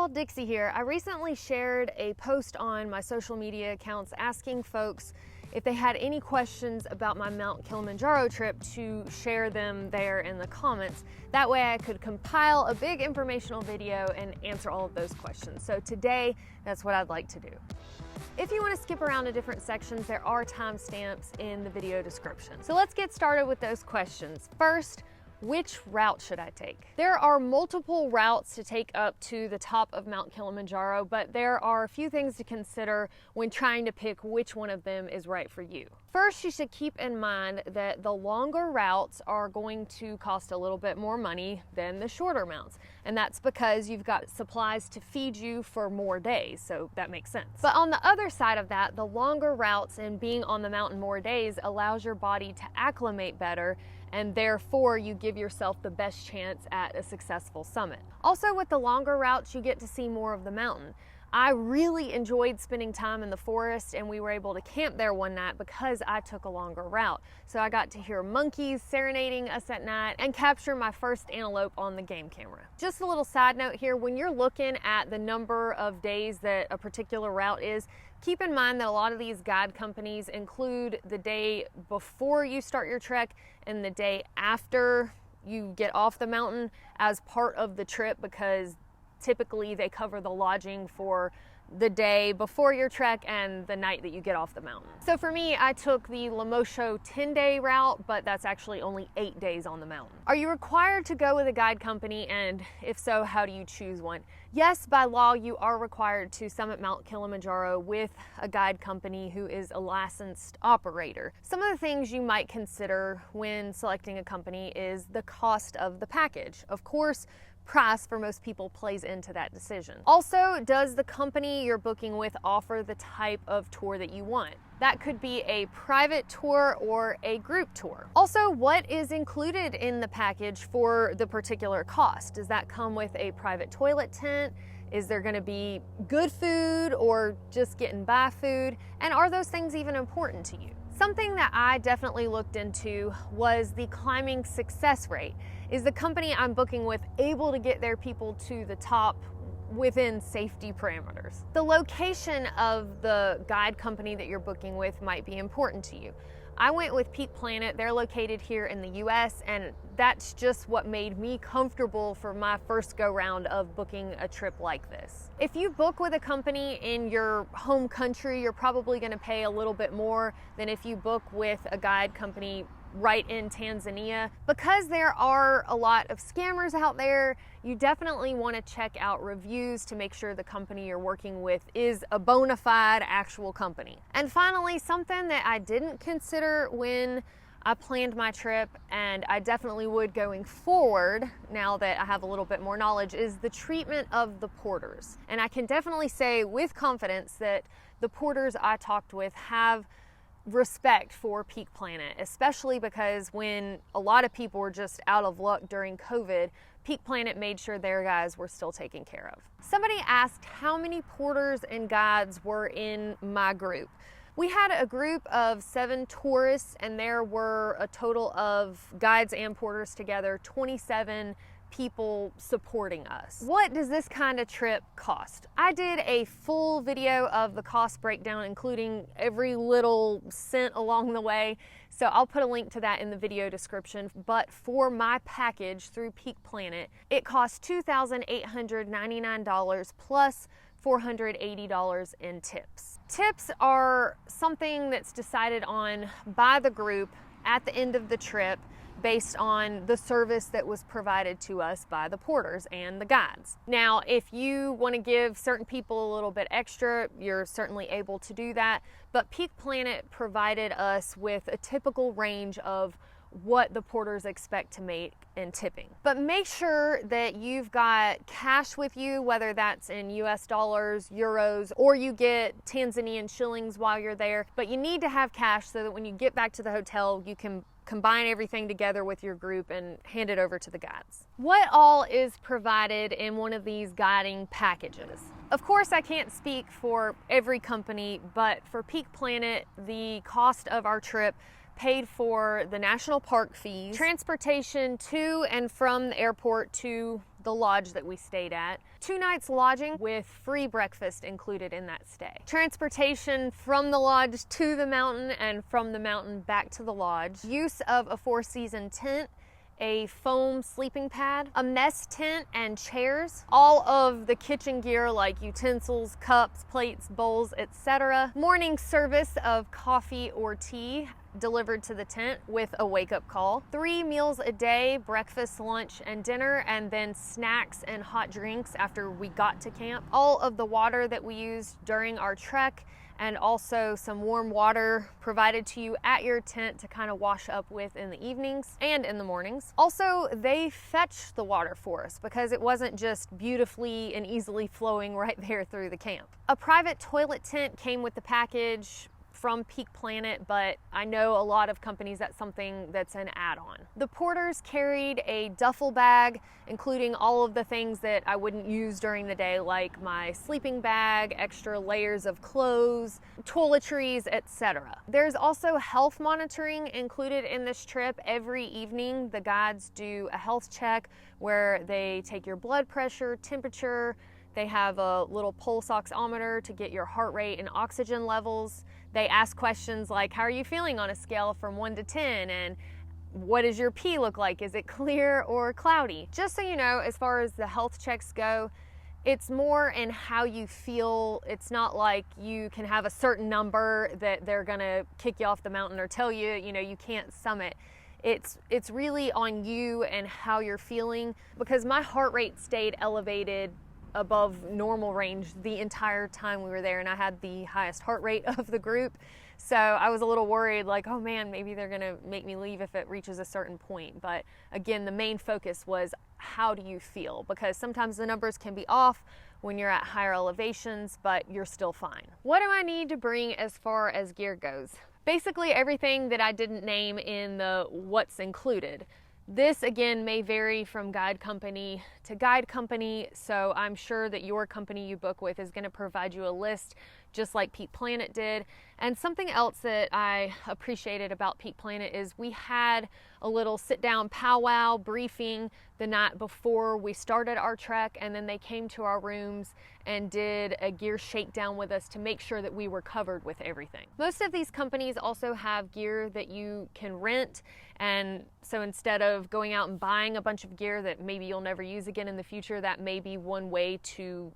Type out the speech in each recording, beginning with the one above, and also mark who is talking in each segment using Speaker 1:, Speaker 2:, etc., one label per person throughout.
Speaker 1: y'all, Dixie here. I recently shared a post on my social media accounts asking folks if they had any questions about my Mount Kilimanjaro trip to share them there in the comments. That way I could compile a big informational video and answer all of those questions. So today, that's what I'd like to do. If you want to skip around to different sections, there are timestamps in the video description. So let's get started with those questions. First, which route should I take? There are multiple routes to take up to the top of Mount Kilimanjaro, but there are a few things to consider when trying to pick which one of them is right for you. First, you should keep in mind that the longer routes are going to cost a little bit more money than the shorter routes, and that's because you've got supplies to feed you for more days, so that makes sense. But on the other side of that, the longer routes and being on the mountain more days allows your body to acclimate better, and therefore you give yourself the best chance at a successful summit. Also, with the longer routes, you get to see more of the mountain. I really enjoyed spending time in the forest, and we were able to camp there one night because I took a longer route. So I got to hear monkeys serenading us at night and capture my first antelope on the game camera. Just a little side note here, when you're looking at the number of days that a particular route is, keep in mind that a lot of these guide companies include the day before you start your trek and the day after you get off the mountain as part of the trip, because typically they cover the lodging for the day before your trek and the night that you get off the mountain. So for me, I took the Lemosho 10-day route, but that's actually only 8 days on the mountain. Are you required to go with a guide company? And if so, how do you choose one? Yes, by law, you are required to summit Mount Kilimanjaro with a guide company who is a licensed operator. Some of the things you might consider when selecting a company is the cost of the package. Of course, price for most people plays into that decision. Also, does the company you're booking with offer the type of tour that you want? That could be a private tour or a group tour. Also, what is included in the package for the particular cost? Does that come with a private toilet tent? Is there going to be good food or just getting by food? And are those things even important to you? Something that I definitely looked into was the climbing success rate. Is the company I'm booking with able to get their people to the top within safety parameters? The location of the guide company that you're booking with might be important to you. I went with Peak Planet. They're located here in the US, and that's just what made me comfortable for my first go round of booking a trip like this. If you book with a company in your home country, you're probably going to pay a little bit more than if you book with a guide company right in Tanzania. Because there are a lot of scammers out there, you definitely want to check out reviews to make sure the company you're working with is a bona fide actual company. And finally, something that I didn't consider when I planned my trip, and I definitely would going forward now that I have a little bit more knowledge, is the treatment of the porters. And I can definitely say with confidence that the porters I talked with have respect for Peak Planet, especially because when a lot of people were just out of luck during COVID, Peak Planet made sure their guys were still taken care of. Somebody asked how many porters and guides were in my group. We had a group of 7 tourists, and there were a total of guides and porters together, 27 people supporting us. What does this kind of trip cost? I did a full video of the cost breakdown, including every little cent along the way, so I'll put a link to that in the video description. But for my package through Peak Planet, it cost $2,899 plus $480 in tips. Tips are something that's decided on by the group at the end of the trip based on the service that was provided to us by the porters and the guides. Now, if you want to give certain people a little bit extra, you're certainly able to do that, but Peak Planet provided us with a typical range of what the porters expect to make in tipping. But make sure that you've got cash with you, whether that's in US dollars, euros, or you get Tanzanian shillings while you're there. But you need to have cash so that when you get back to the hotel, you can combine everything together with your group and hand it over to the guides. What all is provided in one of these guiding packages? Of course, I can't speak for every company, but for Peak Planet, the cost of our trip paid for the national park fees, transportation to and from the airport to the lodge that we stayed at. 2 nights lodging with free breakfast included in that stay. Transportation from the lodge to the mountain and from the mountain back to the lodge. Use of a 4-season tent, a foam sleeping pad, a mess tent and chairs, all of the kitchen gear like utensils, cups, plates, bowls, etc. Morning service of coffee or tea delivered to the tent with a wake-up call. 3 meals a day, breakfast, lunch, and dinner, and then snacks and hot drinks after we got to camp. All of the water that we used during our trek, and also some warm water provided to you at your tent to kind of wash up with in the evenings and in the mornings. Also, they fetched the water for us because it wasn't just beautifully and easily flowing right there through the camp. A private toilet tent came with the package from Peak Planet, but I know a lot of companies that's something that's an add-on. The porters carried a duffel bag, including all of the things that I wouldn't use during the day, like my sleeping bag, extra layers of clothes, toiletries, etc. There's also health monitoring included in this trip. Every evening, the guides do a health check where they take your blood pressure, temperature. They have a little pulse oximeter to get your heart rate and oxygen levels. They ask questions like, how are you feeling on a scale from 1 to 10? And what does your pee look like? Is it clear or cloudy? Just so you know, as far as the health checks go, it's more in how you feel. It's not like you can have a certain number that they're gonna kick you off the mountain or tell you, you can't summit. It's really on you and how you're feeling, because my heart rate stayed elevated above normal range the entire time we were there, and I had the highest heart rate of the group. So I was a little worried, like, oh man, maybe they're gonna make me leave if it reaches a certain point. But again, the main focus was, how do you feel? Because sometimes the numbers can be off when you're at higher elevations, but you're still fine. What do I need to bring as far as gear goes? Basically everything that I didn't name in the what's included. This again may vary from guide company to guide company, so I'm sure that your company you book with is going to provide you a list just like Peak Planet did. And something else that I appreciated about Peak Planet is we had a little sit-down powwow briefing the night before we started our trek, and then they came to our rooms and did a gear shakedown with us to make sure that we were covered with everything. Most of these companies also have gear that you can rent, and so instead of going out and buying a bunch of gear that maybe you'll never use again in the future, that may be one way to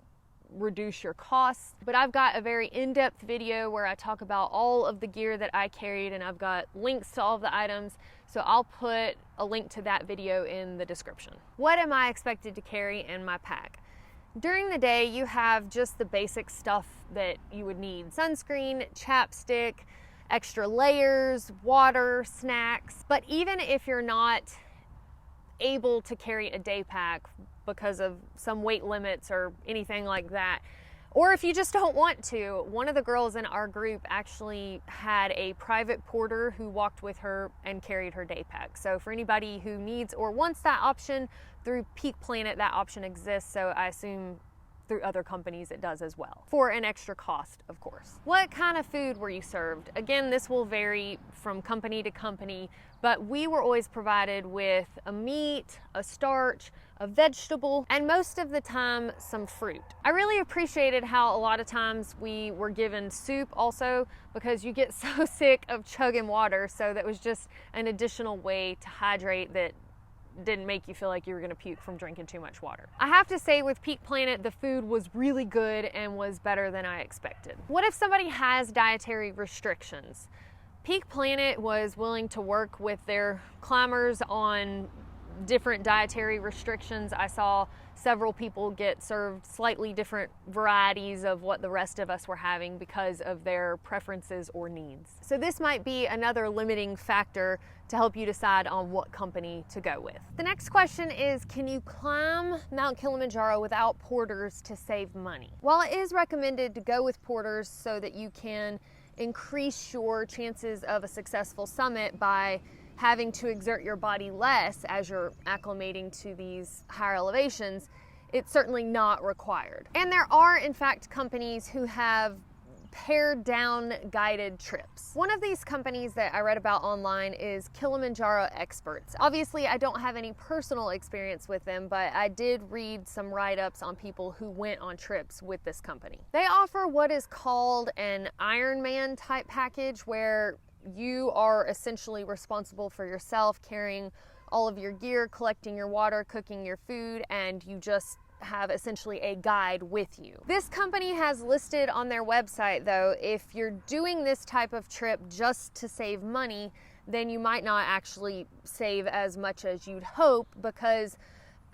Speaker 1: reduce your costs. But I've got a very in-depth video where I talk about all of the gear that I carried, and I've got links to all of the items, so I'll put a link to that video in the description. What am I expected to carry in my pack? During the day, you have just the basic stuff that you would need: sunscreen, chapstick, extra layers, water, snacks. But even if you're not able to carry a day pack because of some weight limits or anything like that, or if you just don't want to, one of the girls in our group actually had a private porter who walked with her and carried her day pack. So for anybody who needs or wants that option, through Peak Planet that option exists, so I assume through other companies it does as well, for an extra cost, of course. What kind of food were you served? Again, this will vary from company to company, but we were always provided with a meat, a starch, a vegetable, and most of the time some fruit. I really appreciated how a lot of times we were given soup also, because you get so sick of chugging water, so that was just an additional way to hydrate that didn't make you feel like you were gonna puke from drinking too much water. I have to say, with Peak Planet, the food was really good and was better than I expected. What if somebody has dietary restrictions? Peak Planet was willing to work with their climbers on different dietary restrictions. I saw several people get served slightly different varieties of what the rest of us were having because of their preferences or needs. So this might be another limiting factor to help you decide on what company to go with. The next question is, can you climb Mount Kilimanjaro without porters to save money? While it is recommended to go with porters so that you can increase your chances of a successful summit by having to exert your body less as you're acclimating to these higher elevations, it's certainly not required. And there are, in fact, companies who have pared down guided trips. One of these companies that I read about online is Kilimanjaro Experts. Obviously, I don't have any personal experience with them, but I did read some write-ups on people who went on trips with this company. They offer what is called an Ironman type package, where you are essentially responsible for yourself, carrying all of your gear, collecting your water, cooking your food, and you just have essentially a guide with you. This company has listed on their website, though, if you're doing this type of trip just to save money, then you might not actually save as much as you'd hope, because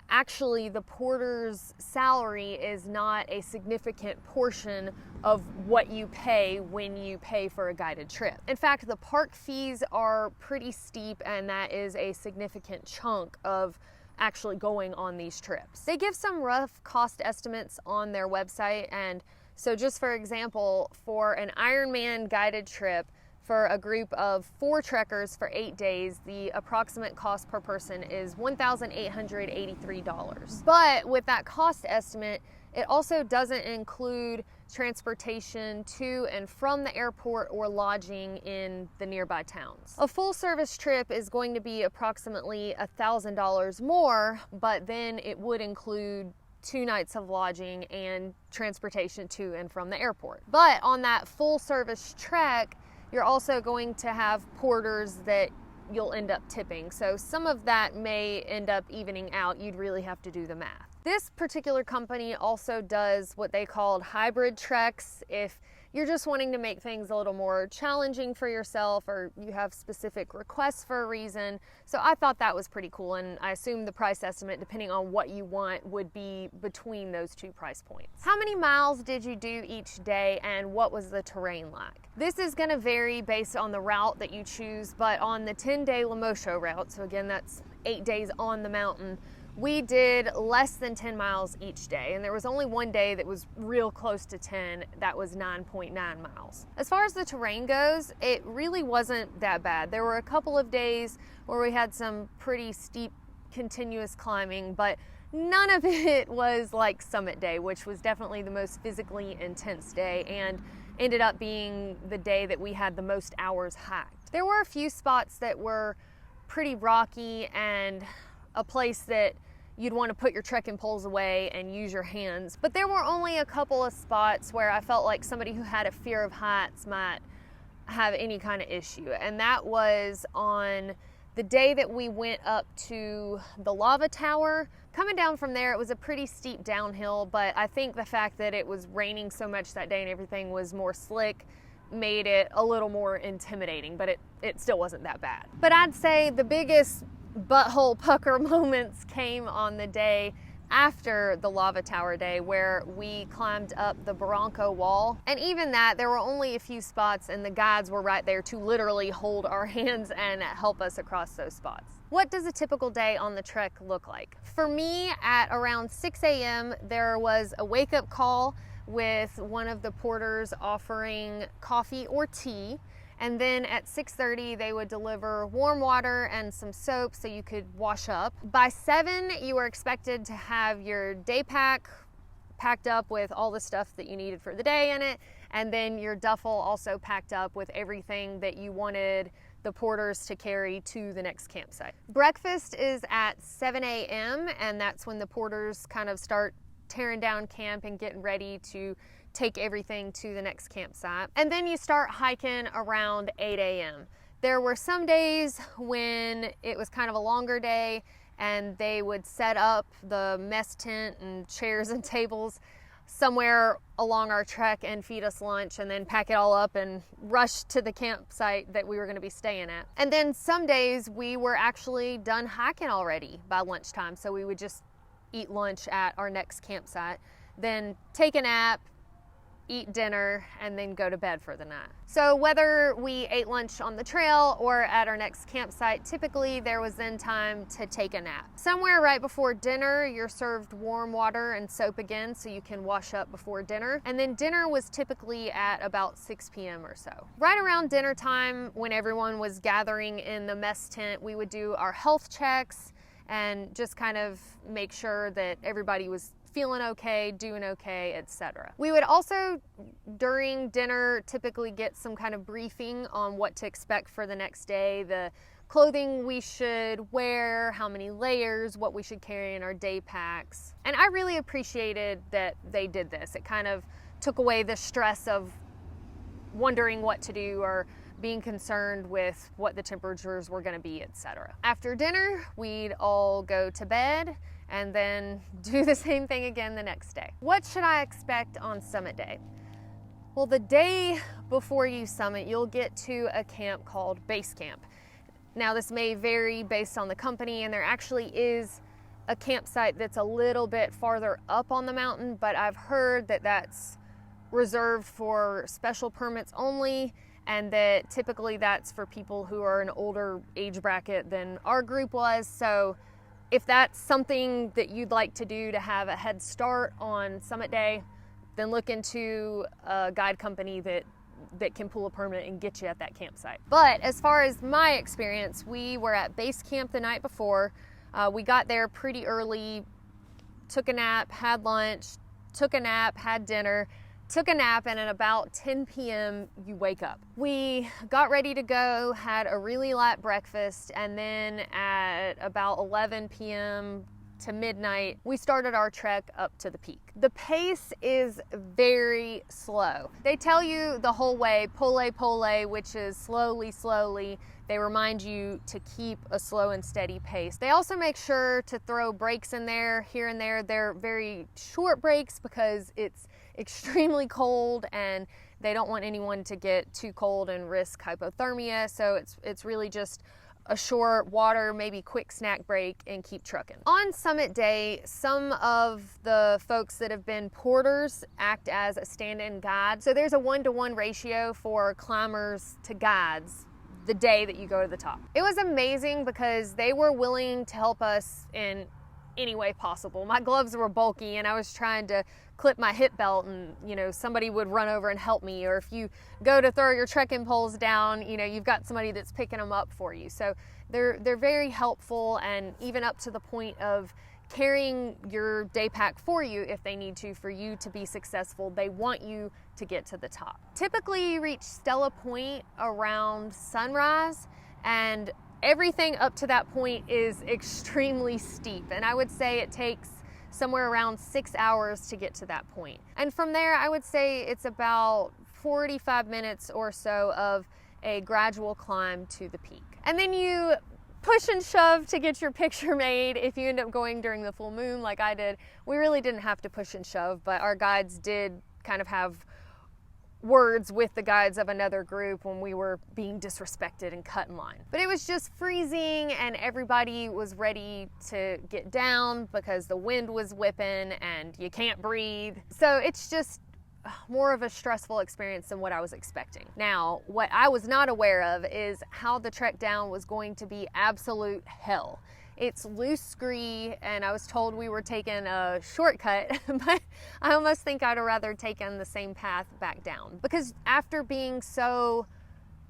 Speaker 1: actually the porter's salary is not a significant portion of what you pay when you pay for a guided trip. In fact, the park fees are pretty steep, and that is a significant chunk of actually going on these trips. They give some rough cost estimates on their website, and so just for example, for an Ironman guided trip for a group of 4 trekkers for 8 days, the approximate cost per person is $1,883. But with that cost estimate, it also doesn't include transportation to and from the airport or lodging in the nearby towns. A full service trip is going to be approximately $1,000 more, but then it would include 2 nights of lodging and transportation to and from the airport. But on that full service trek, you're also going to have porters that you'll end up tipping. So some of that may end up evening out. You'd really have to do the math. This particular company also does what they called hybrid treks. If you're just wanting to make things a little more challenging for yourself, or you have specific requests for a reason. So I thought that was pretty cool, and I assume the price estimate, depending on what you want, would be between those 2 price points. How many miles did you do each day, and what was the terrain like? This is going to vary based on the route that you choose, but on the 10-day Lemosho route, so again that's 8 days on the mountain, we did less than 10 miles each day, and there was only one day that was real close to 10. That was 9.9 miles. As far as the terrain goes, it really wasn't that bad. There were a couple of days where we had some pretty steep continuous climbing, but none of it was like summit day, which was definitely the most physically intense day and ended up being the day that we had the most hours hiked. There were a few spots that were pretty rocky and a place that you'd want to put your trekking poles away and use your hands. But there were only a couple of spots where I felt like somebody who had a fear of heights might have any kind of issue. And that was on the day that we went up to the lava tower. Coming down from there, it was a pretty steep downhill, but I think the fact that it was raining so much that day and everything was more slick made it a little more intimidating, but it still wasn't that bad. But I'd say the biggest butthole pucker moments came on the day after the lava tower day, where we climbed up the Barranco wall. And even that, there were only a few spots, and the guides were right there to literally hold our hands and help us across those spots. What does a typical day on the trek look like? For me, at around 6 a.m., there was a wake-up call with one of the porters offering coffee or tea. And then at 6:30, they would deliver warm water and some soap so you could wash up. By 7, you were expected to have your day pack packed up with all the stuff that you needed for the day in it, and then your duffel also packed up with everything that you wanted the porters to carry to the next campsite. Breakfast is at 7 a.m., and that's when the porters kind of start tearing down camp and getting ready to take everything to the next campsite. And then you start hiking around 8 a.m. There were some days when it was kind of a longer day, and they would set up the mess tent and chairs and tables somewhere along our trek and feed us lunch, and then pack it all up and rush to the campsite that we were going to be staying at. And then some days we were actually done hiking already by lunchtime, so we would just eat lunch at our next campsite, then take a nap, eat dinner, and then go to bed for the night. So whether we ate lunch on the trail or at our next campsite, typically there was then time to take a nap. Somewhere right before dinner, you're served warm water and soap again so you can wash up before dinner. And then dinner was typically at about 6 p.m. or so. Right around dinner time, when everyone was gathering in the mess tent, we would do our health checks and just kind of make sure that everybody was feeling okay, doing okay, etc. We would also, during dinner, typically get some kind of briefing on what to expect for the next day, the clothing we should wear, how many layers, what we should carry in our day packs. And I really appreciated that they did this. It kind of took away the stress of wondering what to do or being concerned with what the temperatures were going to be, etc. After dinner, we'd all go to bed and then do the same thing again the next day. What should I expect on summit day? Well, the day before you summit, you'll get to a camp called base camp. Now, this may vary based on the company, and there actually is a campsite that's a little bit farther up on the mountain, but I've heard that that's reserved for special permits only, and that typically that's for people who are an older age bracket than our group was. So if that's something that you'd like to do to have a head start on summit day, then look into a guide company that can pull a permit and get you at that campsite. But as far as my experience, we were at base camp the night before. We got there pretty early, took a nap, had lunch, took a nap, had dinner, took a nap, and at about 10 p.m. you wake up. We got ready to go, had a really light breakfast, and then at about 11 p.m. to midnight, we started our trek up to the peak. The pace is very slow. They tell you the whole way, pole pole, which is slowly, slowly. They remind you to keep a slow and steady pace. They also make sure to throw breaks in there, here and there. They're very short breaks because it's extremely cold and they don't want anyone to get too cold and risk hypothermia. So it's really just a short water, maybe quick snack break, and keep trucking. On summit day, some of the folks that have been porters act as a stand-in guide. So there's a 1-to-1 ratio for climbers to guides the day that you go to the top. It was amazing because they were willing to help us in any way possible. My gloves were bulky and I was trying to clip my hip belt, and somebody would run over and help me. Or if you go to throw your trekking poles down, you've got somebody that's picking them up for you. So they're very helpful, and even up to the point of carrying your day pack for you if they need to, for you to be successful. They want you to get to the top. Typically you reach Stella Point around sunrise, and everything up to that point is extremely steep, and I would say it takes somewhere around 6 hours to get to that point. And from there, I would say it's about 45 minutes or so of a gradual climb to the peak. And then you push and shove to get your picture made. If you end up going during the full moon like I did, we really didn't have to push and shove, but our guides did kind of have words with the guides of another group when we were being disrespected and cut in line. But it was just freezing, and everybody was ready to get down because the wind was whipping and you can't breathe. So it's just more of a stressful experience than what I was expecting. Now, what I was not aware of is how the trek down was going to be absolute hell. It's loose scree, and I was told we were taking a shortcut, but I almost think I'd have rather taken the same path back down. Because after being so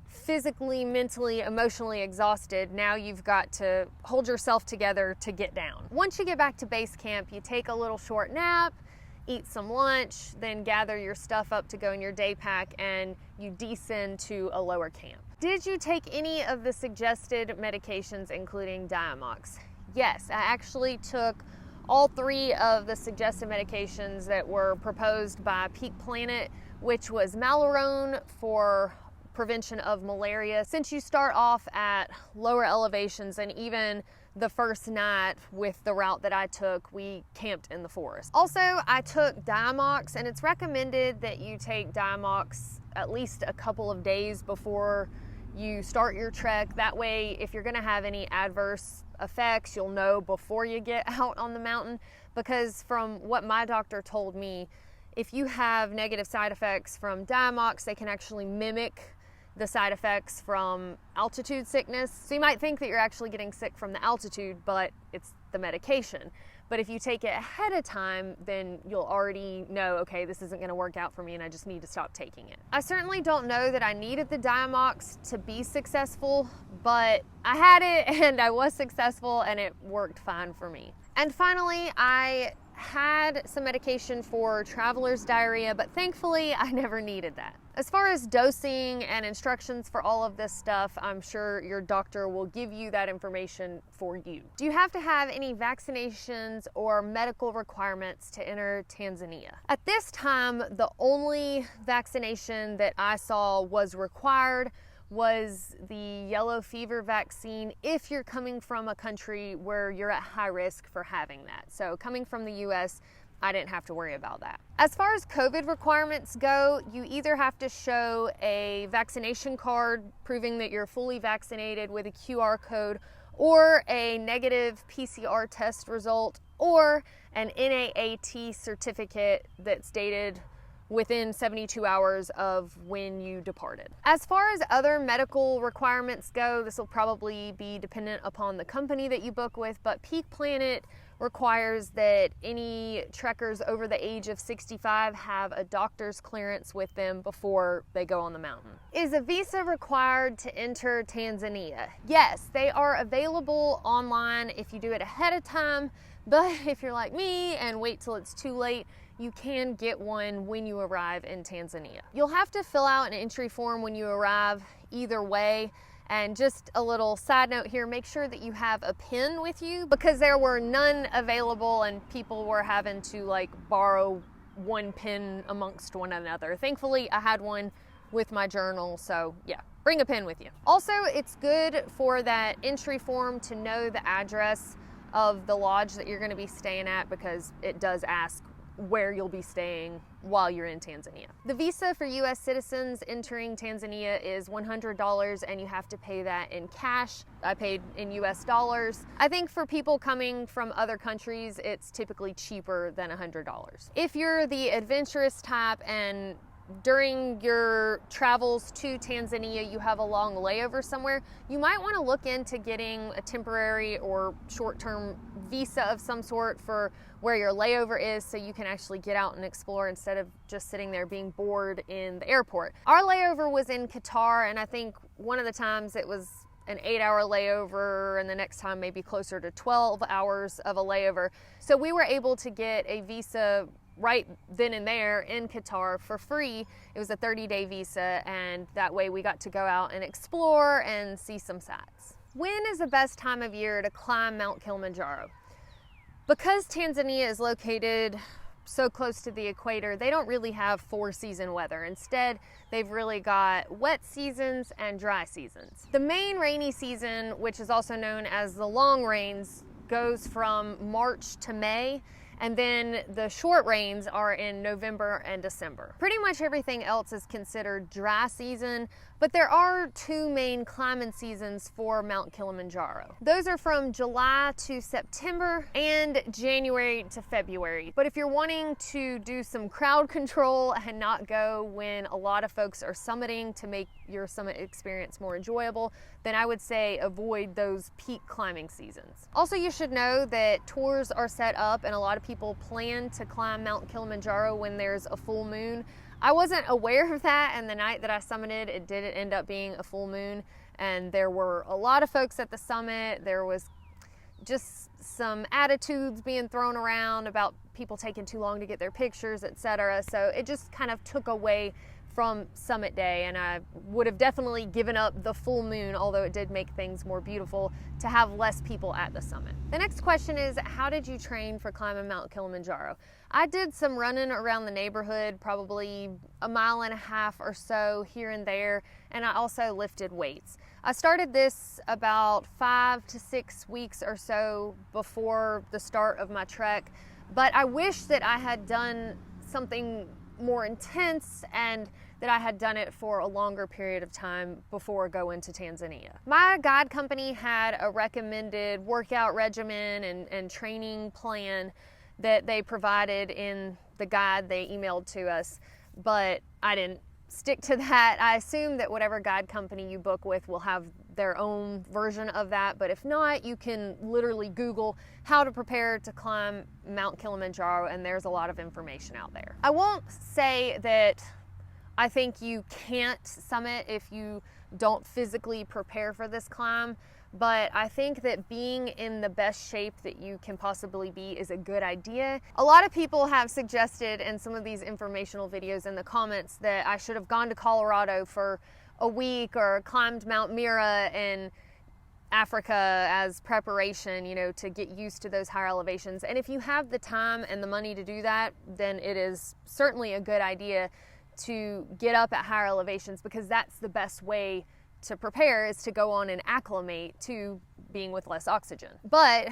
Speaker 1: physically, mentally, emotionally exhausted, now you've got to hold yourself together to get down. Once you get back to base camp, you take a little short nap, eat some lunch, then gather your stuff up to go in your day pack, and you descend to a lower camp. Did you take any of the suggested medications, including Diamox? Yes, I actually took all 3 of the suggested medications that were proposed by Peak Planet, which was Malarone for prevention of malaria. Since you start off at lower elevations, and even the first night with the route that I took, we camped in the forest. Also, I took Diamox, and it's recommended that you take Diamox at least a couple of days before you start your trek. That way, if you're gonna have any adverse effects, you'll know before you get out on the mountain. Because from what my doctor told me, if you have negative side effects from Diamox, they can actually mimic the side effects from altitude sickness. So you might think that you're actually getting sick from the altitude, but it's the medication. But if you take it ahead of time, then you'll already know, okay, this isn't gonna work out for me and I just need to stop taking it. I certainly don't know that I needed the Diamox to be successful, but I had it and I was successful and it worked fine for me. And finally, I had some medication for traveler's diarrhea, but thankfully I never needed that. As far as dosing and instructions for all of this stuff, I'm sure your doctor will give you that information for you. Do you have to have any vaccinations or medical requirements to enter Tanzania? At this time, the only vaccination that I saw was required was the yellow fever vaccine if you're coming from a country where you're at high risk for having that. So coming from the US, I didn't have to worry about that. As far as COVID requirements go, you either have to show a vaccination card proving that you're fully vaccinated with a QR code, or a negative PCR test result, or an NAAT certificate that's dated within 72 hours of when you departed. As far as other medical requirements go, this will probably be dependent upon the company that you book with, but Peak Planet requires that any trekkers over the age of 65 have a doctor's clearance with them before they go on the mountain. Is a visa required to enter Tanzania? Yes, they are available online if you do it ahead of time, but if you're like me and wait till it's too late, you can get one when you arrive in Tanzania. You'll have to fill out an entry form when you arrive either way. And just a little side note here, make sure that you have a pen with you, because there were none available and people were having to like borrow one pen amongst one another. Thankfully, I had one with my journal, so yeah, bring a pen with you. Also, it's good for that entry form to know the address of the lodge that you're gonna be staying at, because it does ask where you'll be staying while you're in Tanzania. The visa for US citizens entering Tanzania is $100 and you have to pay that in cash. I paid in US dollars. I think for people coming from other countries, it's typically cheaper than $100. If you're the adventurous type and during your travels to Tanzania you have a long layover somewhere, you might want to look into getting a temporary or short-term visa of some sort for where your layover is, so you can actually get out and explore instead of just sitting there being bored in the airport. Our layover was in Qatar, and I think one of the times it was an 8-hour layover, and the next time maybe closer to 12 hours of a layover. So we were able to get a visa right then and there in Qatar for free. It was a 30-day visa, and that way we got to go out and explore and see some sights. When is the best time of year to climb Mount Kilimanjaro? Because Tanzania is located so close to the equator, they don't really have 4-season weather. Instead, they've really got wet seasons and dry seasons. The main rainy season, which is also known as the long rains, goes from March to May, and then the short rains are in November and December. Pretty much everything else is considered dry season, but there are 2 main climbing seasons for Mount Kilimanjaro. Those are from July to September and January to February. But if you're wanting to do some crowd control and not go when a lot of folks are summiting to make your summit experience more enjoyable, then I would say avoid those peak climbing seasons. Also, you should know that tours are set up and a lot of people plan to climb Mount Kilimanjaro when there's a full moon. I wasn't aware of that, and the night that I summited, it did end up being a full moon, and there were a lot of folks at the summit. There was just some attitudes being thrown around about people taking too long to get their pictures, etc. So it just kind of took away from summit day, and I would have definitely given up the full moon, although it did make things more beautiful, to have less people at the summit. The next question is, how did you train for climbing Mount Kilimanjaro? I did some running around the neighborhood, probably 1.5 miles or so here and there, and I also lifted weights. I started this about 5 to 6 weeks or so before the start of my trek, but I wish that I had done something more intense and that I had done it for a longer period of time before going to Tanzania. My guide company had a recommended workout regimen and training plan that they provided in the guide they emailed to us, but I didn't stick to that. I assume that whatever guide company you book with will have their own version of that, but if not, you can literally Google how to prepare to climb Mount Kilimanjaro, and there's a lot of information out there. I won't say that I think you can't summit if you don't physically prepare for this climb, but I think that being in the best shape that you can possibly be is a good idea. A lot of people have suggested in some of these informational videos in the comments that I should have gone to Colorado for a week or climbed Mount Mira in Africa as preparation, you know, to get used to those higher elevations. And if you have the time and the money to do that, then it is certainly a good idea to get up at higher elevations, because that's the best way to prepare, is to go on and acclimate to being with less oxygen. But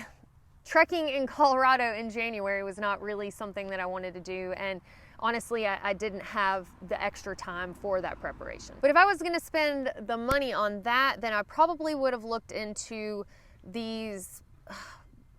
Speaker 1: trekking in Colorado in January was not really something that I wanted to do, and honestly, I didn't have the extra time for that preparation. But if I was gonna spend the money on that, then I probably would have looked into these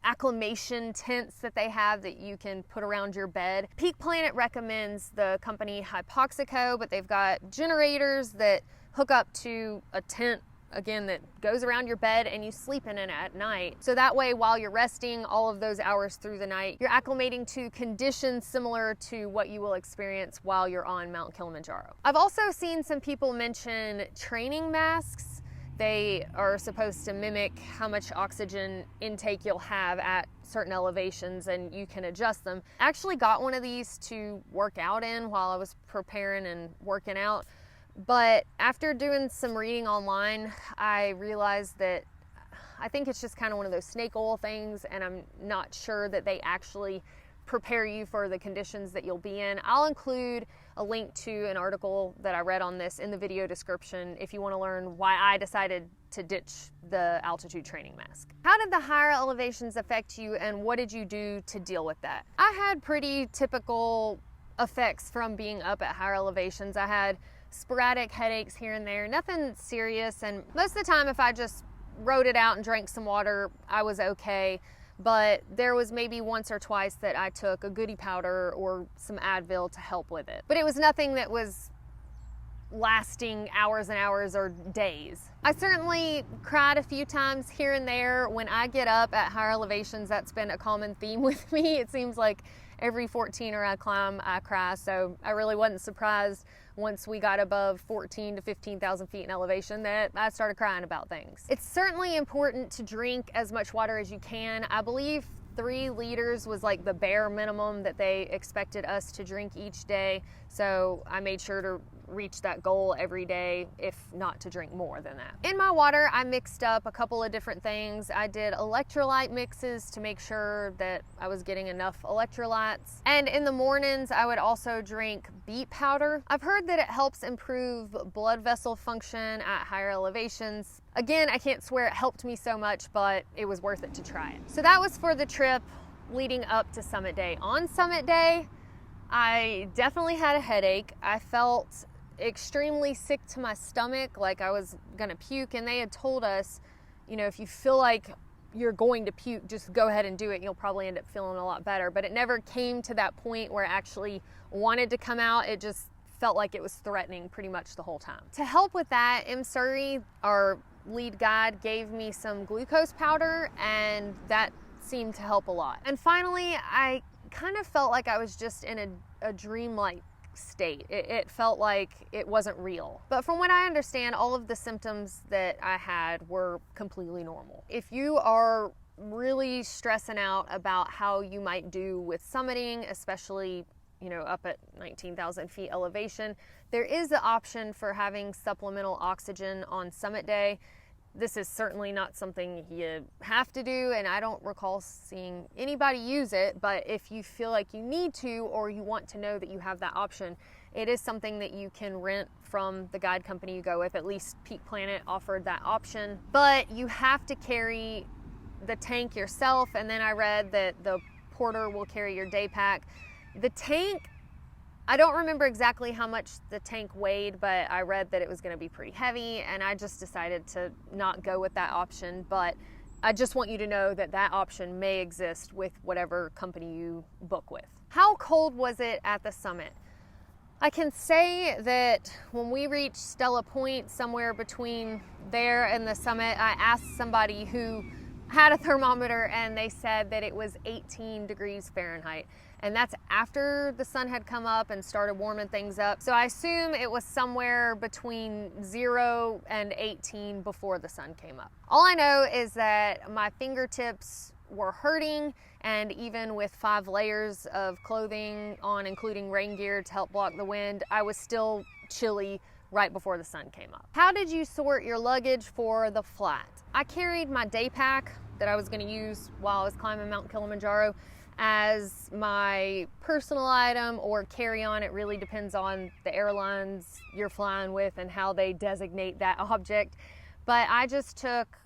Speaker 1: acclimation tents that they have that you can put around your bed. Peak Planet recommends the company Hypoxico, but they've got generators that hook up to a tent, again, that goes around your bed and you sleep in it at night. So that way, while you're resting all of those hours through the night, you're acclimating to conditions similar to what you will experience while you're on Mount Kilimanjaro. I've also seen some people mention training masks. They are supposed to mimic how much oxygen intake you'll have at certain elevations, and you can adjust them. I actually got one of these to work out in while I was preparing and working out. But after doing some reading online, I realized that I think it's just kind of one of those snake oil things, and I'm not sure that they actually prepare you for the conditions that you'll be in. I'll include a link to an article that I read on this in the video description if you want to learn why I decided to ditch the altitude training mask. How did the higher elevations affect you, and what did you do to deal with that? I had pretty typical effects from being up at higher elevations. I had sporadic headaches here and there, nothing serious, and most of the time if I just rode it out and drank some water, I was okay. But there was maybe once or twice that I took a goody powder or some Advil to help with it. But it was nothing that was lasting hours and hours or days. I certainly cried a few times here and there. When I get up at higher elevations, that's been a common theme with me. It seems like every 14er I climb, I cry, so I really wasn't surprised once we got above 14 to 15,000 feet in elevation that I started crying about things. It's certainly important to drink as much water as you can. I believe 3 liters was like the bare minimum that they expected us to drink each day, so I made sure to reach that goal every day, if not to drink more than that. In my water, I mixed up a couple of different things. I did electrolyte mixes to make sure that I was getting enough electrolytes. And in the mornings, I would also drink beet powder. I've heard that it helps improve blood vessel function at higher elevations. Again, I can't swear it helped me so much, but it was worth it to try it. So that was for the trip leading up to Summit Day. On Summit Day, I definitely had a headache. I felt extremely sick to my stomach, like I was gonna puke, and they had told us, you know, if you feel like you're going to puke, just go ahead and do it. You'll probably end up feeling a lot better. But it never came to that point where it actually wanted to come out. It just felt like it was threatening pretty much the whole time. To help with that, M. Surrey, our lead guide, gave me some glucose powder, and that seemed to help a lot. And finally, I kind of felt like I was just in a dreamlike state. It felt like it wasn't real. But from what I understand, all of the symptoms that I had were completely normal. If you are really stressing out about how you might do with summiting, especially, you know, up at 19,000 feet elevation, there is the option for having supplemental oxygen on Summit Day. This is certainly not something you have to do, and I don't recall seeing anybody use it, but if you feel like you need to, or you want to know that you have that option, it is something that you can rent from the guide company you go with. At least Peak Planet offered that option. But you have to carry the tank yourself, and then I read that the porter will carry your day pack. The tank, I don't remember exactly how much the tank weighed, but I read that it was going to be pretty heavy, and I just decided to not go with that option. But I just want you to know that that option may exist with whatever company you book with. How cold was it at the summit? I can say that when we reached Stella Point, somewhere between there and the summit, I asked somebody who had a thermometer and they said that it was 18 degrees Fahrenheit. And that's after the sun had come up and started warming things up. So I assume it was somewhere between 0 and 18 before the sun came up. All I know is that my fingertips were hurting, and even with 5 layers of clothing on, including rain gear to help block the wind, I was still chilly right before the sun came up. How did you sort your luggage for the flat? I carried my day pack that I was going to use while I was climbing Mount Kilimanjaro as my personal item or carry-on. It really depends on the airlines you're flying with and how they designate that object. But I just took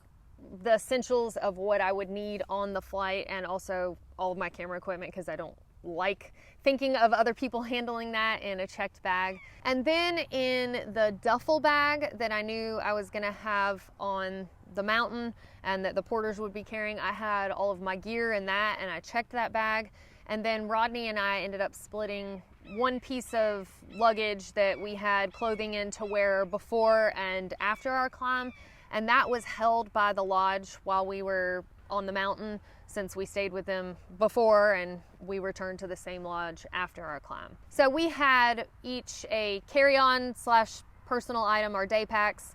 Speaker 1: the essentials of what I would need on the flight, and also all of my camera equipment, because I don't like thinking of other people handling that in a checked bag. And then in the duffel bag that I knew I was gonna have on the mountain and that the porters would be carrying, I had all of my gear in that, and I checked that bag. And then Rodney and I ended up splitting one piece of luggage that we had clothing in to wear before and after our climb, and that was held by the lodge while we were on the mountain, since we stayed with them before and we returned to the same lodge after our climb. So we had each a carry-on / personal item, our day packs.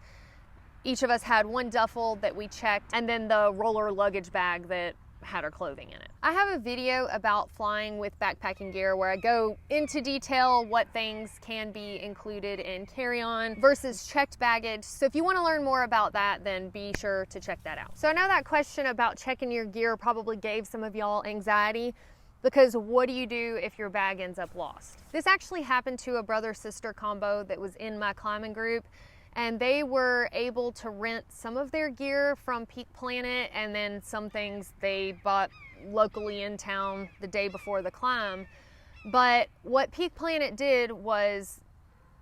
Speaker 1: Each of us had one duffel that we checked, and then the roller luggage bag that had our clothing in it. I have a video about flying with backpacking gear where I go into detail what things can be included in carry-on versus checked baggage. So if you want to learn more about that, then be sure to check that out. So I know that question about checking your gear probably gave some of y'all anxiety, because what do you do if your bag ends up lost? This actually happened to a brother-sister combo that was in my climbing group, and they were able to rent some of their gear from Peak Planet, and then some things they bought locally in town the day before the climb. But what Peak Planet did was,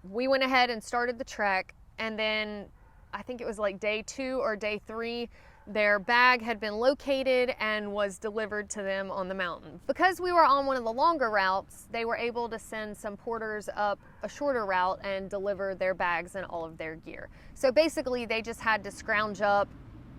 Speaker 1: we went ahead and started the trek, and then I think it was like day 2 or day 3, their bag had been located and was delivered to them on the mountain. Because we were on one of the longer routes, they were able to send some porters up a shorter route and deliver their bags and all of their gear. So basically they just had to scrounge up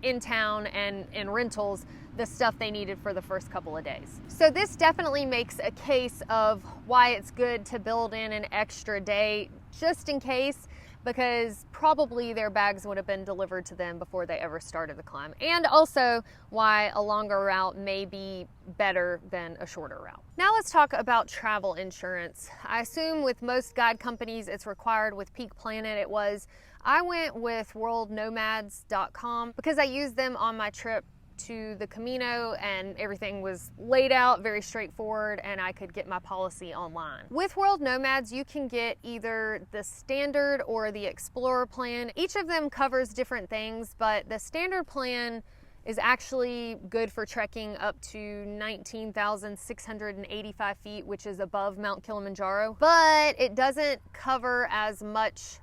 Speaker 1: in town and in rentals the stuff they needed for the first couple of days. So this definitely makes a case of why it's good to build in an extra day just in case, because probably their bags would have been delivered to them before they ever started the climb. And also why a longer route may be better than a shorter route. Now let's talk about travel insurance. I assume with most guide companies it's required. With Peak Planet it was. I went with worldnomads.com because I used them on my trip to the Camino, and everything was laid out very straightforward, and I could get my policy online. With World Nomads, you can get either the standard or the Explorer plan. Each of them covers different things, but the standard plan is actually good for trekking up to 19,685 feet, which is above Mount Kilimanjaro, but it doesn't cover as much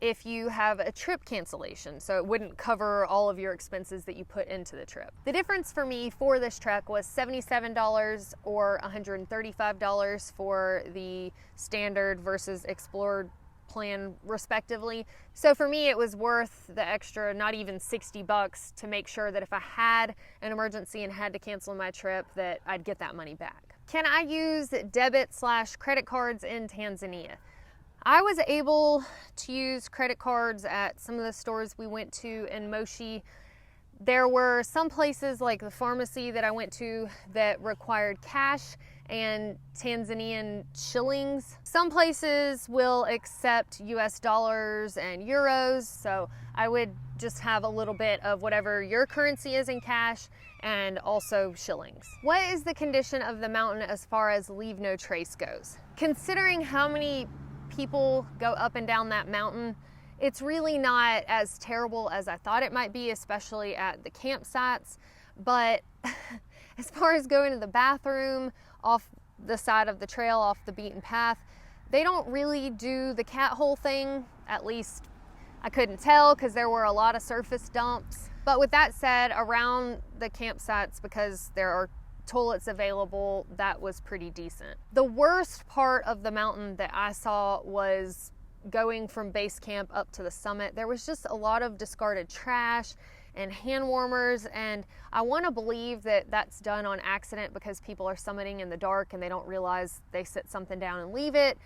Speaker 1: if you have a trip cancellation, so it wouldn't cover all of your expenses that you put into the trip. The difference for me for this trek was $77 or $135 for the standard versus Explorer plan respectively. So for me it was worth the extra, not even $60, to make sure that if I had an emergency and had to cancel my trip, that I'd get that money back. Can I use debit / credit cards in Tanzania? I was able to use credit cards at some of the stores we went to in Moshi. There were some places like the pharmacy that I went to that required cash and Tanzanian shillings. Some places will accept US dollars and euros, so I would just have a little bit of whatever your currency is in cash and also shillings. What is the condition of the mountain as far as leave no trace goes? Considering how many people go up and down that mountain, it's really not as terrible as I thought it might be, especially at the campsites. But as far as going to the bathroom off the side of the trail, off the beaten path, they don't really do the cat hole thing. At least I couldn't tell, because there were a lot of surface dumps. But with that said, around the campsites, because there are toilets available, that was pretty decent. The worst part of the mountain that I saw was going from base camp up to the summit. There was just a lot of discarded trash and hand warmers, and I want to believe that that's done on accident because people are summiting in the dark and they don't realize they sit something down and leave it.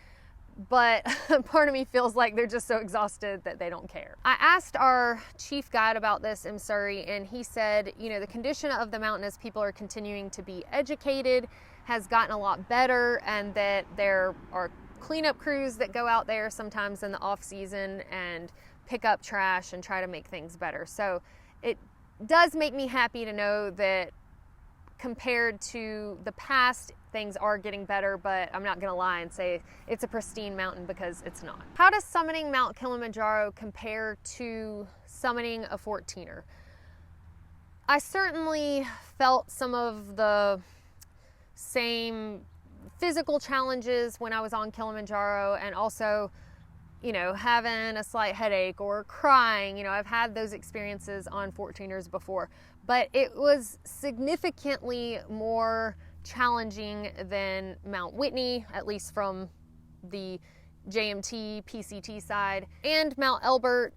Speaker 1: But part of me feels like they're just so exhausted that they don't care. I asked our chief guide about this in Surrey, and he said, you know, the condition of the mountain as people are continuing to be educated has gotten a lot better, and that there are cleanup crews that go out there sometimes in the off season and pick up trash and try to make things better. So it does make me happy to know that compared to the past, things are getting better, but I'm not gonna lie and say it's a pristine mountain, because it's not. How does summiting Mount Kilimanjaro compare to summiting a 14er? I certainly felt some of the same physical challenges when I was on Kilimanjaro, and also, you know, having a slight headache or crying. You know, I've had those experiences on 14ers before, but it was significantly more challenging than Mount Whitney, at least from the JMT, PCT side, and Mount Elber.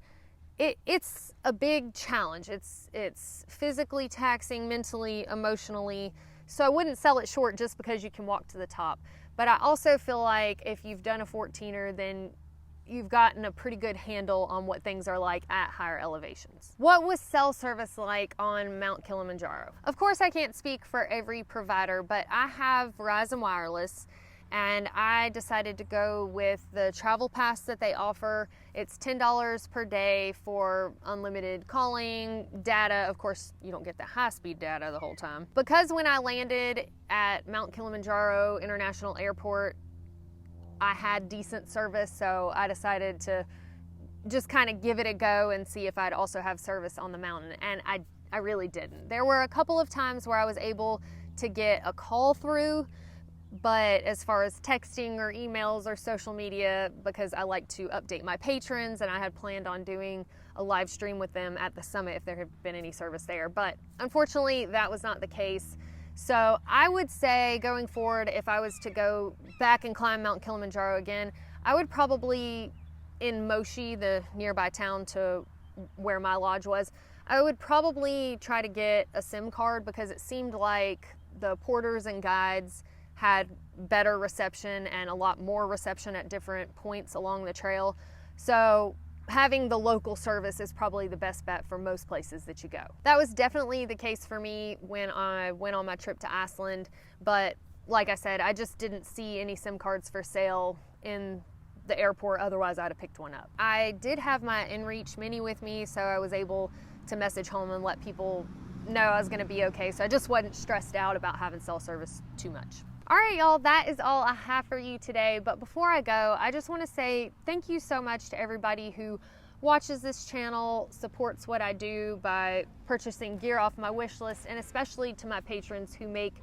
Speaker 1: It's a big challenge. It's physically taxing, mentally, emotionally. So I wouldn't sell it short just because you can walk to the top. But I also feel like if you've done a 14er, then you've gotten a pretty good handle on what things are like at higher elevations. What was cell service like on Mount Kilimanjaro? Of course, I can't speak for every provider, but I have Verizon Wireless, and I decided to go with the travel pass that they offer. It's $10 per day for unlimited calling, data. Of course, you don't get the high-speed data the whole time. Because when I landed at Mount Kilimanjaro International Airport, I had decent service, so I decided to just kind of give it a go and see if I'd also have service on the mountain, and I really didn't. There were a couple of times where I was able to get a call through, but as far as texting or emails or social media, because I like to update my patrons, and I had planned on doing a live stream with them at the summit if there had been any service there, but unfortunately that was not the case. So I would say going forward, if I was to go back and climb Mount Kilimanjaro again, I would probably, in Moshi, the nearby town to where my lodge was, I would probably try to get a SIM card, because it seemed like the porters and guides had better reception and a lot more reception at different points along the trail. So having the local service is probably the best bet for most places that you go. That was definitely the case for me when I went on my trip to Iceland, but like I said, I just didn't see any SIM cards for sale in the airport, otherwise I'd have picked one up. I did have my inReach Mini with me, so I was able to message home and let people know I was gonna be okay, so I just wasn't stressed out about having cell service too much. All right, y'all, that is all I have for you today. But before I go, I just want to say thank you so much to everybody who watches this channel, supports what I do by purchasing gear off my wish list, and especially to my patrons who make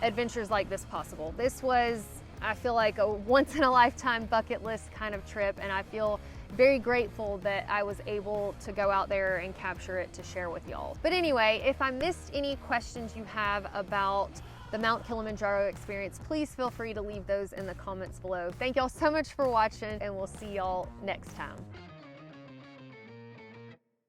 Speaker 1: adventures like this possible. This was, I feel like, a once-in-a-lifetime bucket list kind of trip, and I feel very grateful that I was able to go out there and capture it to share with y'all. But anyway, if I missed any questions you have about the Mount Kilimanjaro experience, please feel free to leave those in the comments below. Thank y'all so much for watching, and we'll see y'all next time.